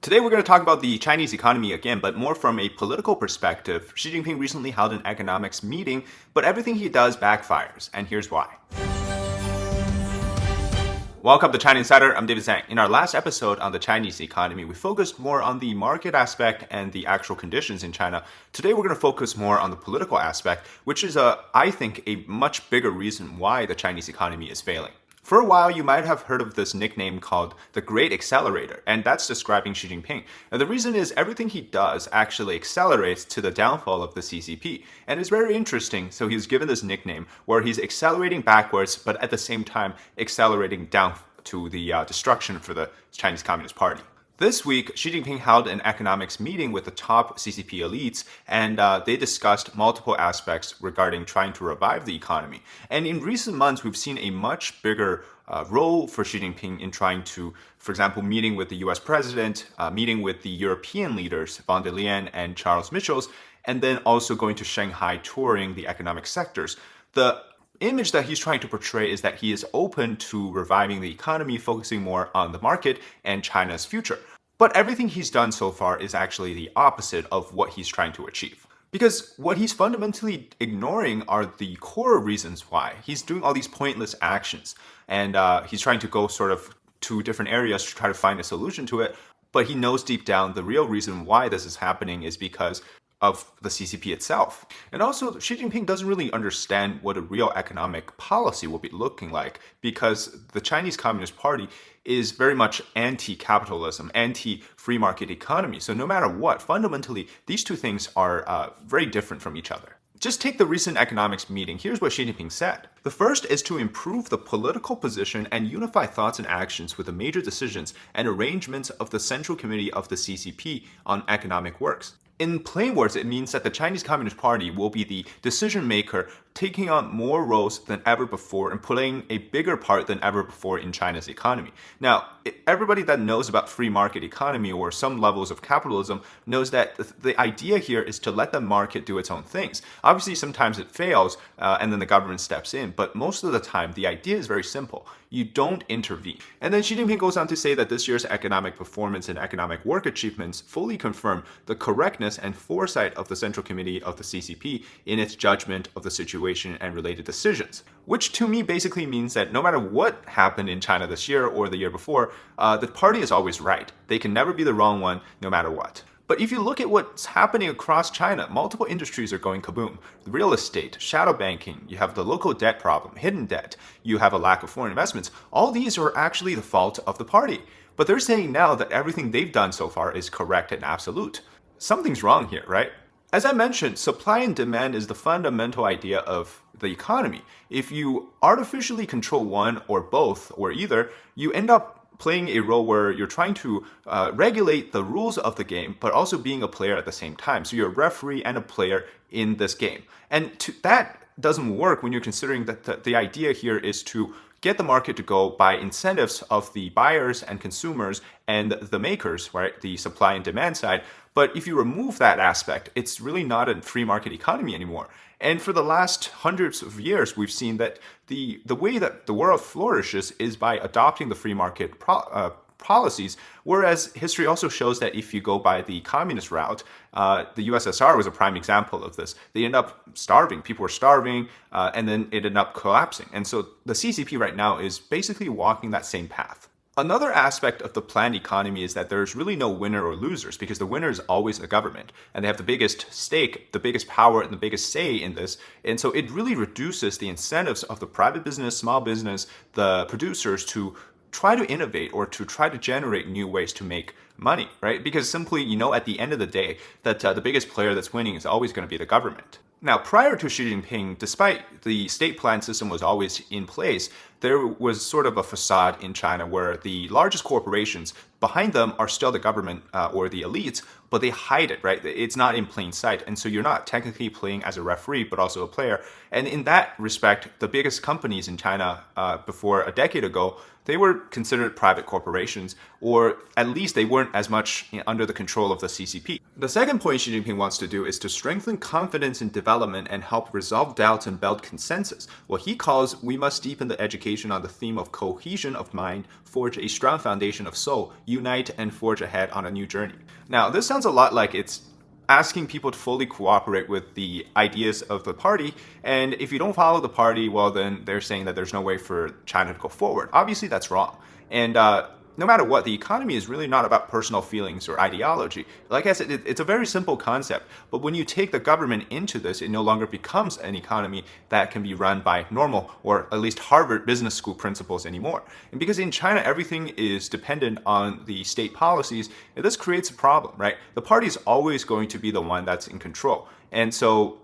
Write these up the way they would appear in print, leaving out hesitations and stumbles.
Today we're going to talk about the Chinese economy again, but more from a political perspective. Xi Jinping recently held an economics meeting, but everything he does backfires, and here's why. Welcome to China Insider, I'm David Zhang. In our last episode on the Chinese economy, we focused more on the market aspect and the actual conditions in China. Today we're going to focus more on the political aspect, which is, I think, a much bigger reason why the Chinese economy is failing. For a while, you might have heard of this nickname called the Great Accelerator, and that's describing Xi Jinping. And the reason is everything he does actually accelerates to the downfall of the CCP. And it's very interesting, so he's given this nickname where he's accelerating backwards, but at the same time accelerating down to the destruction for the Chinese Communist Party. This week, Xi Jinping held an economics meeting with the top CCP elites, and they discussed multiple aspects regarding trying to revive the economy. And in recent months, we've seen a much bigger role for Xi Jinping in trying to, for example, meeting with the US president, meeting with the European leaders, von der Leyen and Charles Michel, and then also going to Shanghai touring the economic sectors. The image that he's trying to portray is that he is open to reviving the economy, focusing more on the market and China's future. But everything he's done so far is actually the opposite of what he's trying to achieve. Because what he's fundamentally ignoring are the core reasons why. He's doing all these pointless actions, and he's trying to go sort of to different areas to try to find a solution to it. But he knows deep down the real reason why this is happening is because of the CCP itself. And also, Xi Jinping doesn't really understand what a real economic policy will be looking like, because the Chinese Communist Party is very much anti-capitalism, anti-free market economy. So no matter what, fundamentally, these two things are very different from each other. Just take the recent economics meeting. Here's what Xi Jinping said. The first is to improve the political position and unify thoughts and actions with the major decisions and arrangements of the Central Committee of the CCP on economic works. In plain words, it means that the Chinese Communist Party will be the decision maker, taking on more roles than ever before and playing a bigger part than ever before in China's economy. Now, everybody that knows about free market economy or some levels of capitalism knows that the idea here is to let the market do its own things. Obviously, sometimes it fails and then the government steps in, but most of the time, the idea is very simple. You don't intervene. And then Xi Jinping goes on to say that this year's economic performance and economic work achievements fully confirm the correctness and foresight of the Central Committee of the CCP in its judgment of the situation and related decisions. Which to me basically means that no matter what happened in China this year or the year before, the party is always right. They can never be the wrong one, no matter what. But if you look at what's happening across China, multiple industries are going kaboom. Real estate, shadow banking, you have the local debt problem, hidden debt, you have a lack of foreign investments. All these are actually the fault of the party. But they're saying now that everything they've done so far is correct and absolute. Something's wrong here, right? As I mentioned, supply and demand is the fundamental idea of the economy. If you artificially control one or both or either, you end up playing a role where you're trying to regulate the rules of the game, but also being a player at the same time. So you're a referee and a player in this game. And that doesn't work when you're considering that the idea here is to get the market to go by incentives of the buyers and consumers and the makers, right? The supply and demand side. But if you remove that aspect, it's really not a free market economy anymore. And for the last hundreds of years, we've seen that the way that the world flourishes is by adopting the free market policies, whereas history also shows that if you go by the communist route, the USSR was a prime example of this. They end up starving. People were starving, and then it ended up collapsing. And so the CCP right now is basically walking that same path. Another aspect of the planned economy is that there's really no winner or losers, because the winner is always the government, and they have the biggest stake, the biggest power, and the biggest say in this. And so it really reduces the incentives of the private business, small business, the producers to try to innovate or to try to generate new ways to make money, right? Because simply, at the end of the day, that the biggest player that's winning is always going to be the government. Now, prior to Xi Jinping, despite the state plan system was always in place, there was sort of a facade in China where the largest corporations, behind them are still the government or the elites, but they hide it, right? It's not in plain sight. And so you're not technically playing as a referee, but also a player. And in that respect, the biggest companies in China before a decade ago, they were considered private corporations, or at least they weren't as much under the control of the CCP. The second point Xi Jinping wants to do is to strengthen confidence in development and help resolve doubts and build consensus. What he calls, we must deepen the education meditation on the theme of cohesion of mind, forge a strong foundation of soul, unite and forge ahead on a new journey. Now, this sounds a lot like it's asking people to fully cooperate with the ideas of the party. And if you don't follow the party, well, then they're saying that there's no way for China to go forward. Obviously, that's wrong. And no matter what, the economy is really not about personal feelings or ideology. Like I said, it's a very simple concept. But when you take the government into this, it no longer becomes an economy that can be run by normal or at least Harvard Business School principles anymore. And because in China, everything is dependent on the state policies, this creates a problem, right? The party is always going to be the one that's in control. And so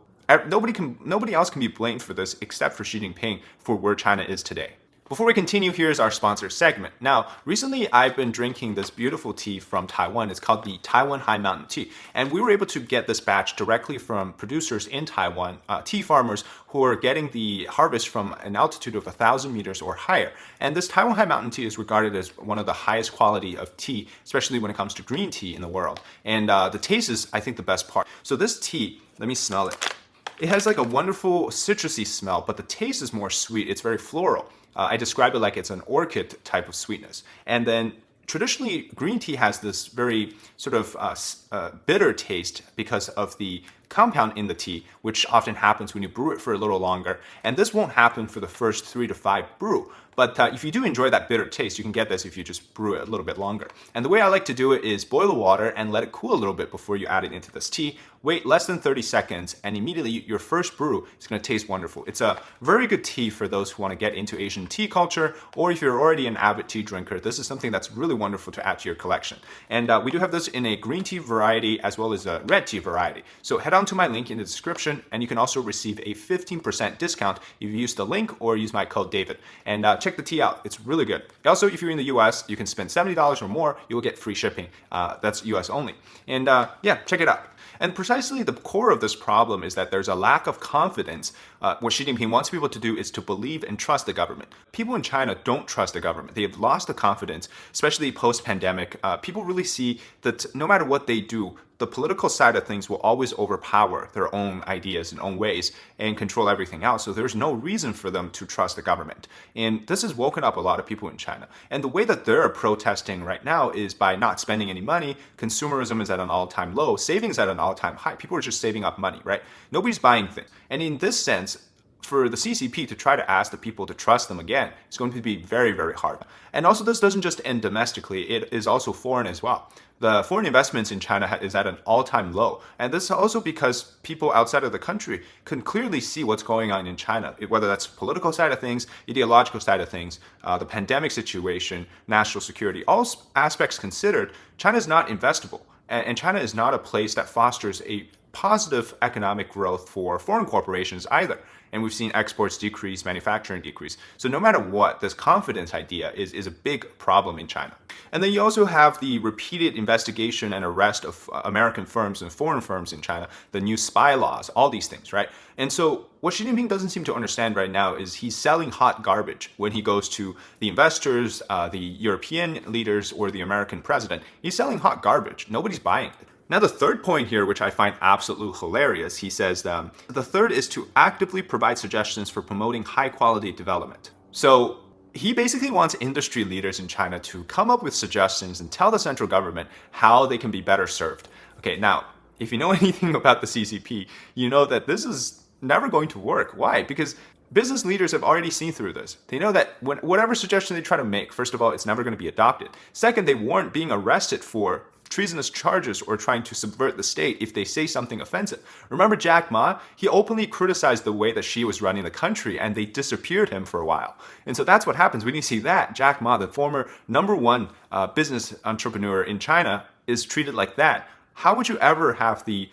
nobody else can be blamed for this except for Xi Jinping for where China is today. Before we continue, here's our sponsor segment. Now, recently I've been drinking this beautiful tea from Taiwan. It's called the Taiwan High Mountain Tea. And we were able to get this batch directly from producers in Taiwan, tea farmers who are getting the harvest from an altitude of 1,000 meters or higher. And this Taiwan High Mountain Tea is regarded as one of the highest quality of tea, especially when it comes to green tea in the world. And the taste is, I think, the best part. So this tea, let me smell it. It has like a wonderful citrusy smell, but the taste is more sweet. It's very floral. I describe it like it's an orchid type of sweetness. And then traditionally, green tea has this very sort of bitter taste because of the compound in the tea, which often happens when you brew it for a little longer. And this won't happen for the first 3 to 5 brew. But if you do enjoy that bitter taste, you can get this if you just brew it a little bit longer. And the way I like to do it is boil the water and let it cool a little bit before you add it into this tea. Wait less than 30 seconds, and immediately your first brew is going to taste wonderful. It's a very good tea for those who want to get into Asian tea culture, or if you're already an avid tea drinker, this is something that's really wonderful to add to your collection. And we do have this in a green tea variety as well as a red tea variety. So head on to my link in the description, and you can also receive a 15% discount if you use the link or use my code David. And check the tea out. It's really good. Also, if you're in the US, you can spend $70 or more, you will get free shipping. That's US only. And yeah, check it out. And precisely the core of this problem is that there's a lack of confidence. What Xi Jinping wants people to do is to believe and trust the government. People in China don't trust the government. They have lost the confidence, especially post-pandemic. People really see that no matter what they do, the political side of things will always overpower their own ideas and own ways and control everything else. So there's no reason for them to trust the government. And this has woken up a lot of people in China. And the way that they're protesting right now is by not spending any money. Consumerism is at an all-time low. Savings at an all-time high. People are just saving up money, right? Nobody's buying things. And in this sense, for the CCP to try to ask the people to trust them again is going to be very, very hard. And also, this doesn't just end domestically, it is also foreign as well. The foreign investments in China is at an all-time low. And this is also because people outside of the country can clearly see what's going on in China, whether that's political side of things, ideological side of things, the pandemic situation, national security, all aspects considered, China is not investable. And China is not a place that fosters a positive economic growth for foreign corporations either. And we've seen exports decrease, manufacturing decrease. So no matter what, this confidence idea is a big problem in China. And then you also have the repeated investigation and arrest of American firms and foreign firms in China, the new spy laws, all these things, right? And so what Xi Jinping doesn't seem to understand right now is he's selling hot garbage when he goes to the investors, the European leaders, or the American president. He's selling hot garbage. Nobody's buying it. Now, the third point here, which I find absolutely hilarious, he says the third is to actively provide suggestions for promoting high-quality development. So he basically wants industry leaders in China to come up with suggestions and tell the central government how they can be better served. Okay, now, if you know anything about the CCP, you know that this is never going to work. Why? Because business leaders have already seen through this. They know that whatever suggestion they try to make, first of all, it's never going to be adopted. Second, they warrant being arrested for treasonous charges or trying to subvert the state if they say something offensive. Remember Jack Ma? He openly criticized the way that Xi was running the country, and they disappeared him for a while. And so that's what happens when you see that. Jack Ma, the former #1 business entrepreneur in China, is treated like that. How would you ever have the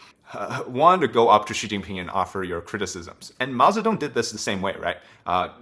want to go up to Xi Jinping and offer your criticisms? And Mao Zedong did this the same way, right?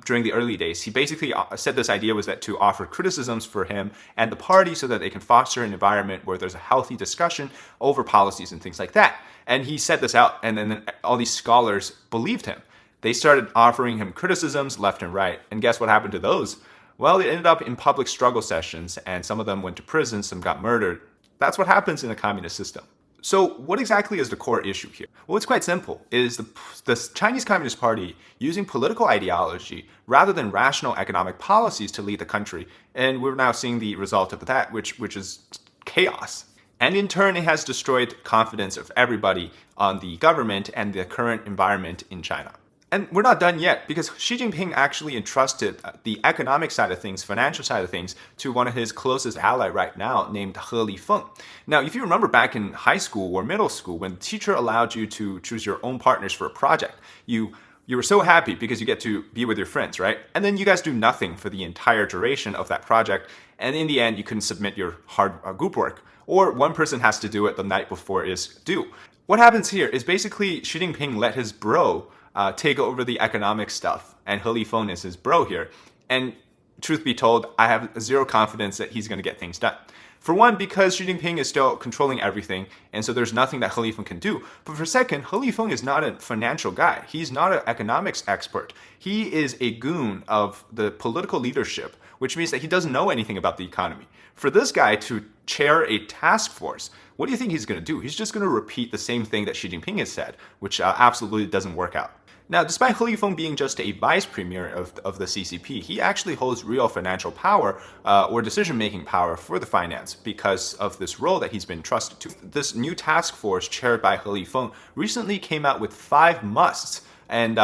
During the early days, he basically said this idea was that to offer criticisms for him and the party so that they can foster an environment where there's a healthy discussion over policies and things like that. And he said this out, and then all these scholars believed him. They started offering him criticisms left and right. And guess what happened to those? Well, it ended up in public struggle sessions, and some of them went to prison, some got murdered. That's what happens in a communist system. So what exactly is the core issue here? Well, it's quite simple. It is the Chinese Communist Party using political ideology rather than rational economic policies to lead the country. And we're now seeing the result of that, which is chaos. And in turn, it has destroyed confidence of everybody on the government and the current environment in China. And we're not done yet, because Xi Jinping actually entrusted the economic side of things, financial side of things, to one of his closest ally right now, named He Lifeng. Now, if you remember back in high school or middle school, when the teacher allowed you to choose your own partners for a project, you were so happy because you get to be with your friends, right? And then you guys do nothing for the entire duration of that project. And in the end, you couldn't submit your hard group work. Or one person has to do it the night before it is due. What happens here is basically Xi Jinping let his bro take over the economic stuff, and He Lifeng is his bro here. And truth be told, I have zero confidence that he's going to get things done. For one, because Xi Jinping is still controlling everything, and so there's nothing that He Lifeng can do. But for second, He Lifeng is not a financial guy. He's not an economics expert. He is a goon of the political leadership, which means that he doesn't know anything about the economy. For this guy to chair a task force, what do you think he's going to do? He's just going to repeat the same thing that Xi Jinping has said, which absolutely doesn't work out. Now, despite He Lifeng being just a vice premier of the CCP, he actually holds real financial power or decision-making power for the finance because of this role that he's been trusted to. This new task force chaired by He Lifeng recently came out with 5 musts, and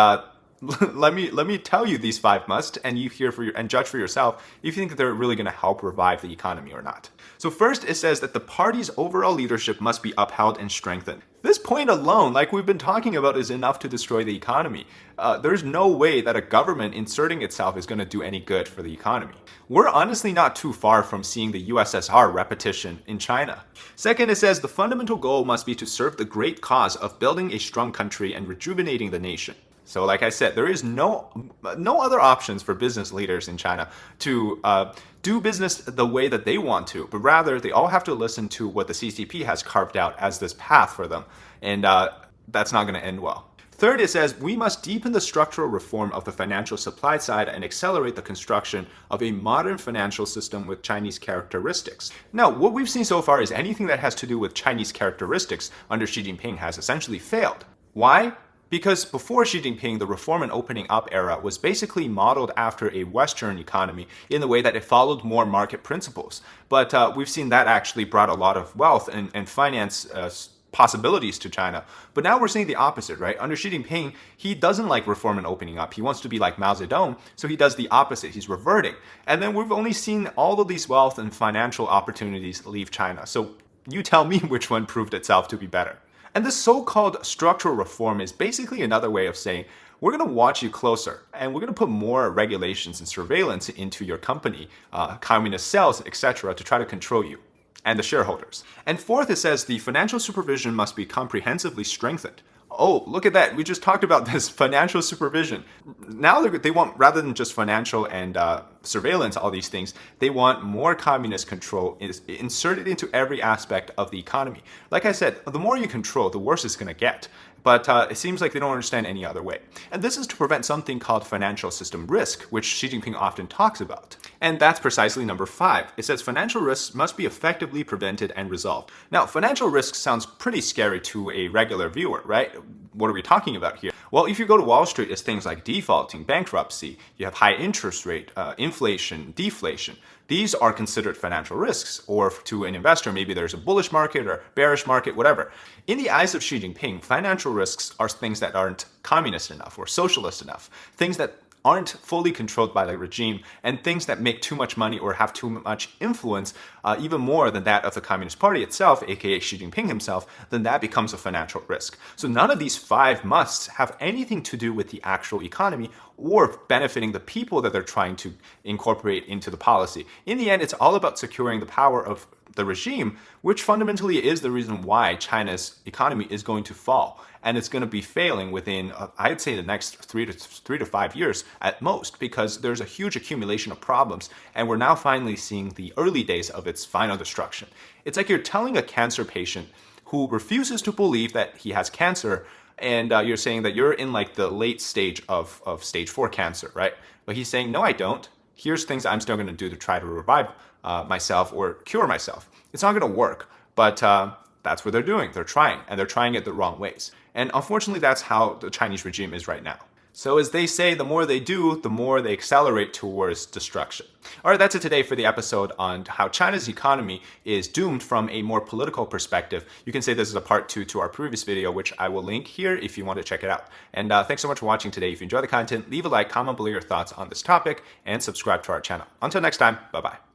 let me tell you these 5 musts, and you hear and judge for yourself if you think that they're really going to help revive the economy or not. So first, it says that the party's overall leadership must be upheld and strengthened. This point alone, like we've been talking about, is enough to destroy the economy. There's no way that a government inserting itself is going to do any good for the economy. We're honestly not too far from seeing the USSR repetition in China. Second, it says the fundamental goal must be to serve the great cause of building a strong country and rejuvenating the nation. So like I said, there is no other options for business leaders in China to do business the way that they want to, but rather they all have to listen to what the CCP has carved out as this path for them. And that's not going to end well. Third, it says we must deepen the structural reform of the financial supply side and accelerate the construction of a modern financial system with Chinese characteristics. Now, what we've seen so far is anything that has to do with Chinese characteristics under Xi Jinping has essentially failed. Why? Because before Xi Jinping, the reform and opening up era was basically modeled after a Western economy in the way that it followed more market principles. But we've seen that actually brought a lot of wealth and finance possibilities to China. But now we're seeing the opposite, right? Under Xi Jinping, he doesn't like reform and opening up. He wants to be like Mao Zedong, so he does the opposite. He's reverting. And then we've only seen all of these wealth and financial opportunities leave China. So you tell me which one proved itself to be better. And this so-called structural reform is basically another way of saying, we're going to watch you closer, and we're going to put more regulations and surveillance into your company, communist cells, etc., to try to control you and the shareholders. And fourth, it says the financial supervision must be comprehensively strengthened. Oh, look at that. We just talked about this financial supervision. Now they want, rather than just financial and surveillance, all these things, they want more communist control inserted into every aspect of the economy. Like I said, the more you control, the worse it's going to get. But it seems like they don't understand any other way. And this is to prevent something called financial system risk, which Xi Jinping often talks about. And that's precisely number 5. It says financial risks must be effectively prevented and resolved. Now, financial risk sounds pretty scary to a regular viewer, right? What are we talking about here? Well, if you go to Wall Street, it's things like defaulting, bankruptcy, you have high interest rate, inflation, deflation. These are considered financial risks, or to an investor, maybe there's a bullish market or bearish market, whatever. In the eyes of Xi Jinping, financial risks are things that aren't communist enough or socialist enough, things that aren't fully controlled by the regime, and things that make too much money or have too much influence, even more than that of the Communist Party itself, aka Xi Jinping himself, then that becomes a financial risk. So none of these 5 musts have anything to do with the actual economy or benefiting the people that they're trying to incorporate into the policy. In the end, it's all about securing the power of the regime, which fundamentally is the reason why China's economy is going to fall. And it's going to be failing within, I'd say, the next 3 to 5 years at most, because there's a huge accumulation of problems. And we're now finally seeing the early days of its final destruction. It's like you're telling a cancer patient who refuses to believe that he has cancer, and you're saying that you're in like the late stage of stage 4 cancer, right? But he's saying, no, I don't. Here's things I'm still going to do to try to revive myself or cure myself. It's not going to work. But that's what they're doing. They're trying, and they're trying it the wrong ways. And unfortunately, that's how the Chinese regime is right now. So as they say, the more they do, the more they accelerate towards destruction. All right, that's it today for the episode on how China's economy is doomed from a more political perspective. You can say this is a part 2 to our previous video, which I will link here if you want to check it out. And thanks so much for watching today. If you enjoy the content, leave a like, comment below your thoughts on this topic, and subscribe to our channel. Until next time, bye-bye.